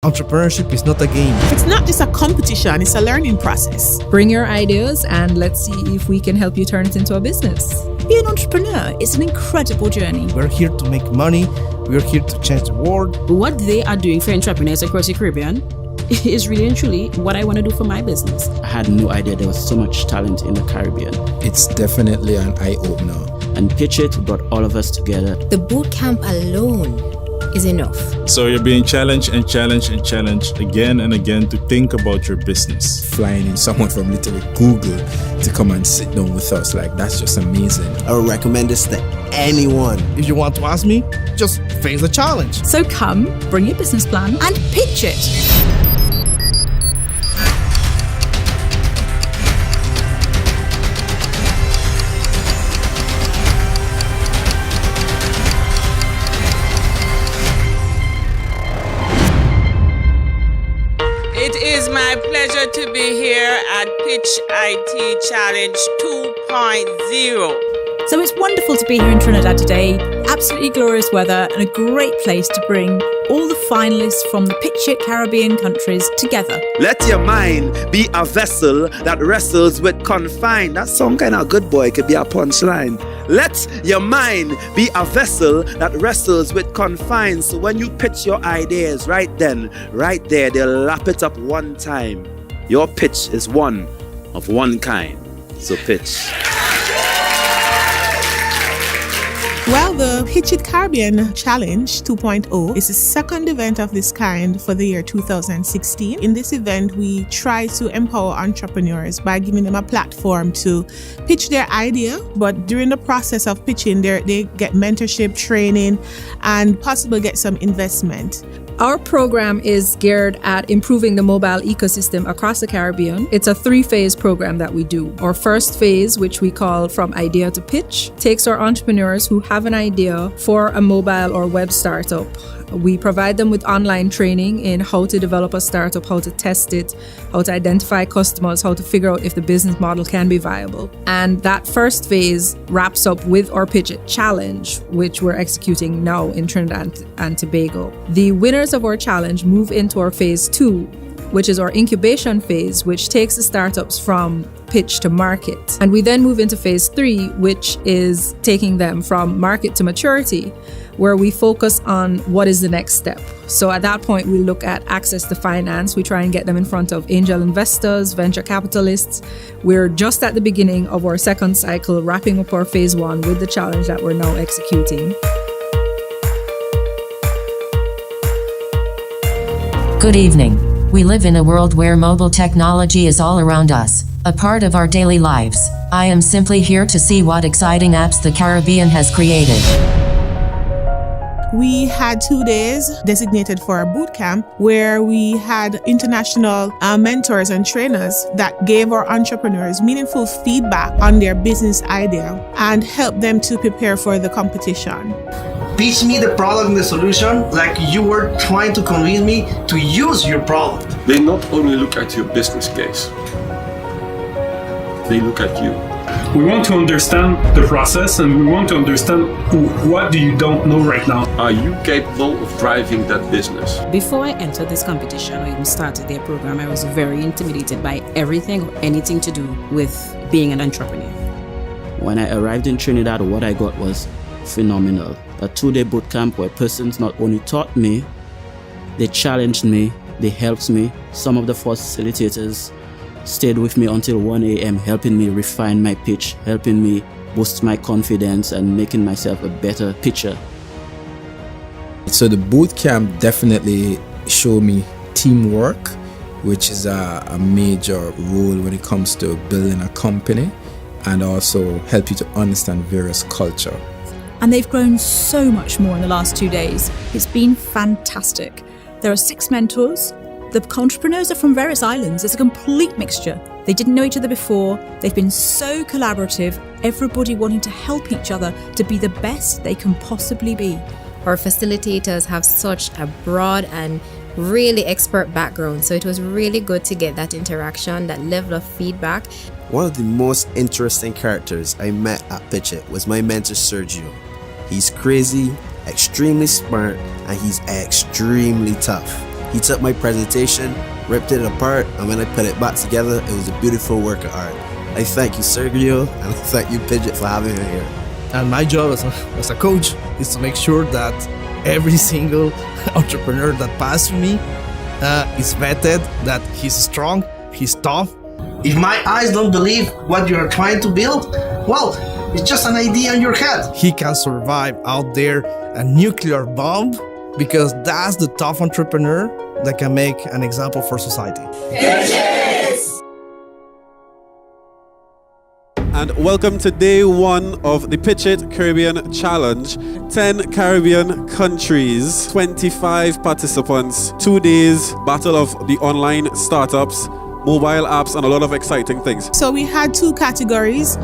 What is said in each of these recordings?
Entrepreneurship is not a game. It's not just a competition, it's a learning process. Bring your ideas and let's see if we can help you turn it into a business. Being an entrepreneur is an incredible journey. We're here to make money. We're here to change the world. What they are doing for entrepreneurs across the Caribbean is really and truly what I want to do for my business. I had no idea there was so much talent in the Caribbean. It's definitely an eye-opener. And PitchIt brought all of us together. The boot camp alone is enough. So you're being challenged again and again to think about your business. Flying in someone from literally Google to come and sit down with us, that's just amazing. I would recommend this to anyone. If you want to ask me, just face the challenge. So come, bring your business plan and pitch it. It is my pleasure to be here at PitchIt Challenge 2.0. So it's wonderful to be here in Trinidad today. Absolutely glorious weather and a great place to bring all the finalists from the PitchIt Caribbean countries together. Let your mind be a vessel that wrestles with confine. That's some kind of good boy, could be a punchline. Let your mind be a vessel that wrestles with confines. So when you pitch your ideas right then, right there, they'll lap it up one time. Your pitch is one of one kind. So pitch. Well, the PitchIt Caribbean Challenge 2.0 is the second event of this kind for the year 2016. In this event, we try to empower entrepreneurs by giving them a platform to pitch their idea, but during the process of pitching, they get mentorship, training, and possibly get some investment. Our program is geared at improving the mobile ecosystem across the Caribbean. It's a 3-phase program that we do. Our first phase, which we call From Idea to Pitch, takes our entrepreneurs who have an idea for a mobile or web startup. We provide them with online training in how to develop a startup, how to test it, how to identify customers, how to figure out if the business model can be viable. And that first phase wraps up with our PitchIt Challenge, which we're executing now in Trinidad and Tobago. The winners of our challenge move into our phase 2, which is our incubation phase, which takes the startups from pitch to market. And we then move into phase 3, which is taking them from market to maturity, where we focus on what is the next step. So at that point, we look at access to finance. We try and get them in front of angel investors, venture capitalists. We're just at the beginning of our second cycle, wrapping up our phase 1 with the challenge that we're now executing. Good evening. We live in a world where mobile technology is all around us, a part of our daily lives. I am simply here to see what exciting apps the Caribbean has created. We had 2 days designated for a boot camp where we had international mentors and trainers that gave our entrepreneurs meaningful feedback on their business idea and helped them to prepare for the competition. Pitch me the product and the solution like you were trying to convince me to use your product. They not only look at your business case, they look at you. We want to understand the process and we want to understand what do you don't know right now. Are you capable of driving that business? Before I entered this competition or even started their program, I was very intimidated by everything or anything to do with being an entrepreneur. When I arrived in Trinidad, what I got was phenomenal. A 2-day boot camp where persons not only taught me, they challenged me, they helped me. Some of the facilitators stayed with me until 1 a.m. helping me refine my pitch, helping me boost my confidence and making myself a better pitcher. So the boot camp definitely showed me teamwork, which is a major role when it comes to building a company, and also help you to understand various culture. And they've grown so much more in the last 2 days. It's been fantastic. There are 6 mentors. The entrepreneurs are from various islands. It's a complete mixture. They didn't know each other before. They've been so collaborative, everybody wanting to help each other to be the best they can possibly be. Our facilitators have such a broad and really expert background, so it was really good to get that interaction, that level of feedback. One of the most interesting characters I met at PitchIt was my mentor Sergio. He's crazy, extremely smart, and he's extremely tough. He took my presentation, ripped it apart, and when I put it back together, it was a beautiful work of art. I thank you, Sergio, and I thank you, PitchIt, for having me here. And my job as a coach is to make sure that every single entrepreneur that passes through me is vetted, that he's strong, he's tough. If my eyes don't believe what you're trying to build, well, it's just an idea in your head. He can survive out there a nuclear bomb, because that's the tough entrepreneur that can make an example for society. And welcome to day one of the PitchIt Caribbean Challenge. 10 Caribbean countries, 25 participants, 2 days, battle of the online startups, mobile apps, and a lot of exciting things. So we had 2 categories.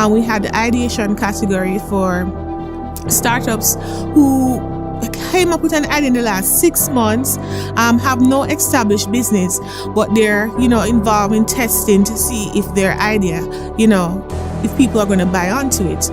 We had the ideation category for startups who came up with an idea in the last 6 months, have no established business, but they're, involved in testing to see if their idea, if people are going to buy onto it.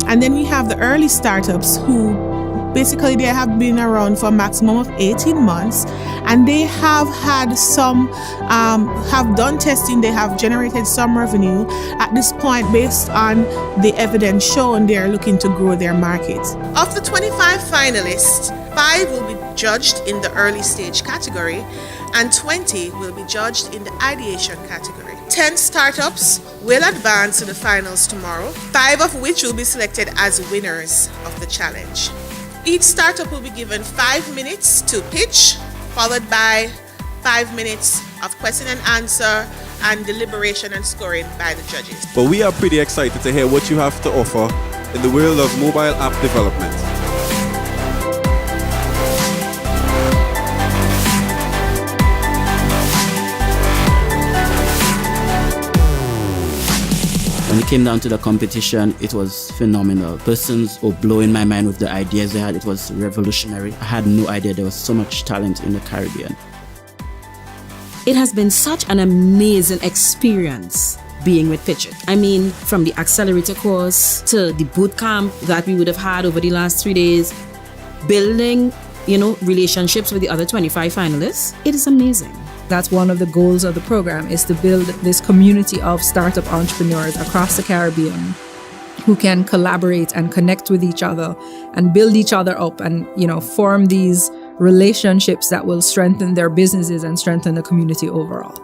And then we have the early startups who basically they have been around for a maximum of 18 months, and they have had some, have done testing, they have generated some revenue. At this point, based on the evidence shown, they are looking to grow their market. Of the 25 finalists, 5 will be judged in the early stage category, and 20 will be judged in the ideation category. 10 startups will advance to the finals tomorrow, 5 of which will be selected as winners of the challenge. Each startup will be given 5 minutes to pitch, followed by 5 minutes of question and answer and deliberation and scoring by the judges. But we are pretty excited to hear what you have to offer in the world of mobile app development. When it came down to the competition, it was phenomenal. Persons were blowing my mind with the ideas they had. It was revolutionary. I had no idea there was so much talent in the Caribbean. It has been such an amazing experience being with PitchIt. I mean, from the accelerator course to the boot camp that we would have had over the last 3 days, building, relationships with the other 25 finalists. It is amazing. That's one of the goals of the program, is to build this community of startup entrepreneurs across the Caribbean who can collaborate and connect with each other and build each other up and, form these relationships that will strengthen their businesses and strengthen the community overall.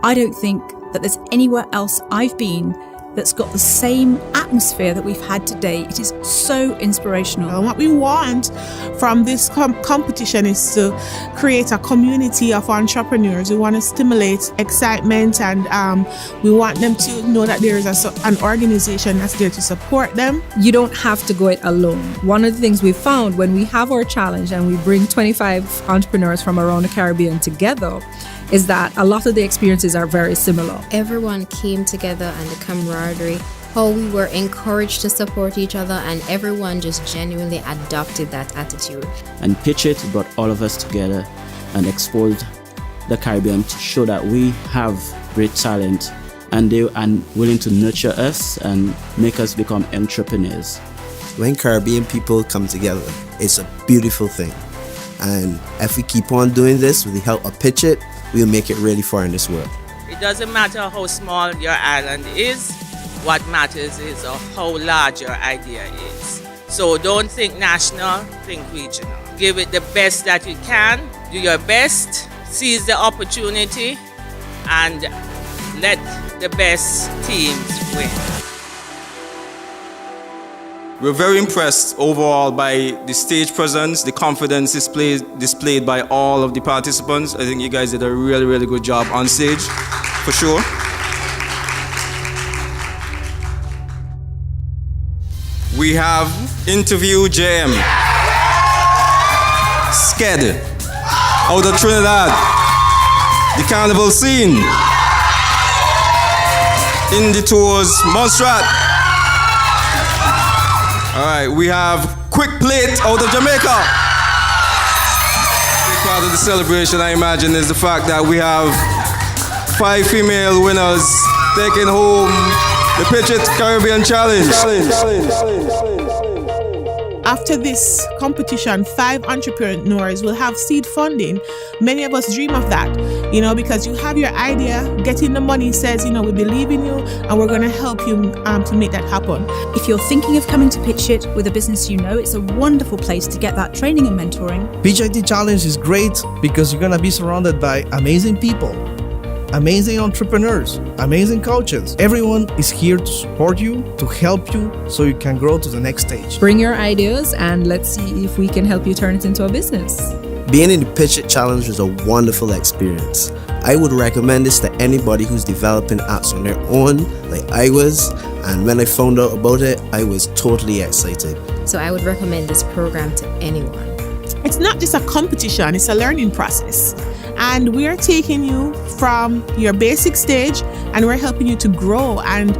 I don't think that there's anywhere else I've been that's got the same atmosphere that we've had today. It is so inspirational. And what we want from this competition is to create a community of entrepreneurs. We want to stimulate excitement, and we want them to know that there is an organization that's there to support them. You don't have to go it alone. One of the things we found when we have our challenge and we bring 25 entrepreneurs from around the Caribbean together is that a lot of the experiences are very similar. Everyone came together, and the camaraderie, how we were encouraged to support each other, and everyone just genuinely adopted that attitude. And PitchIt brought all of us together and exposed the Caribbean to show that we have great talent, and they are willing to nurture us and make us become entrepreneurs. When Caribbean people come together, it's a beautiful thing. And if we keep on doing this with the help of PitchIt, we'll make it really far in this world. It doesn't matter how small your island is. What matters is how large your idea is. So don't think national, think regional. Give it the best that you can. Do your best. Seize the opportunity. And let the best teams win. We're very impressed overall by the stage presence, the confidence displayed by all of the participants. I think you guys did a really, really good job on stage, for sure. We have interview JM, Sked, out of Trinidad, the carnival scene, Indie Tours, Montserrat. All right, we have Quick Plate out of Jamaica. Big part of the celebration, I imagine, is the fact that we have 5 female winners taking home the PitchIt Caribbean Challenge. After this competition, 5 entrepreneurs will have seed funding. Many of us dream of that, because you have your idea, getting the money says, we believe in you and we're going to help you to make that happen. If you're thinking of coming to PitchIt with a business it's a wonderful place to get that training and mentoring. PitchIt Challenge is great because you're going to be surrounded by amazing people, amazing entrepreneurs, amazing coaches. Everyone is here to support you, to help you so you can grow to the next stage. Bring your ideas and let's see if we can help you turn it into a business. Being in the PitchIt Challenge is a wonderful experience. I would recommend this to anybody who's developing apps on their own, like I was. And when I found out about it, I was totally excited. So I would recommend this program to anyone. It's not just a competition, it's a learning process. And we're taking you from your basic stage and we're helping you to grow and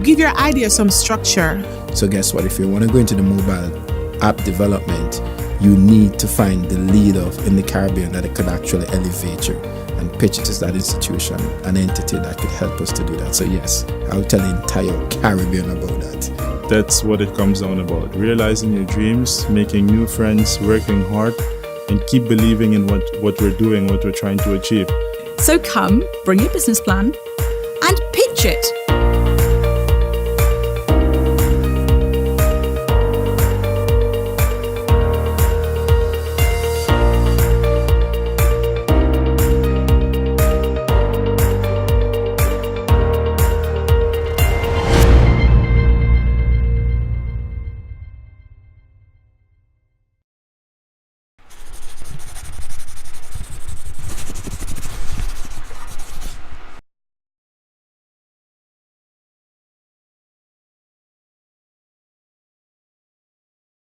give your idea some structure. So guess what? If you want to go into the mobile app development, you need to find the leader in the Caribbean that could actually elevate you. And PitchIt is that institution, an entity that could help us to do that. So yes, I'll tell the entire Caribbean about that. That's what it comes down about. Realizing your dreams, making new friends, working hard, and keep believing in what we're doing, what we're trying to achieve. So come, bring your business plan, and pitch it.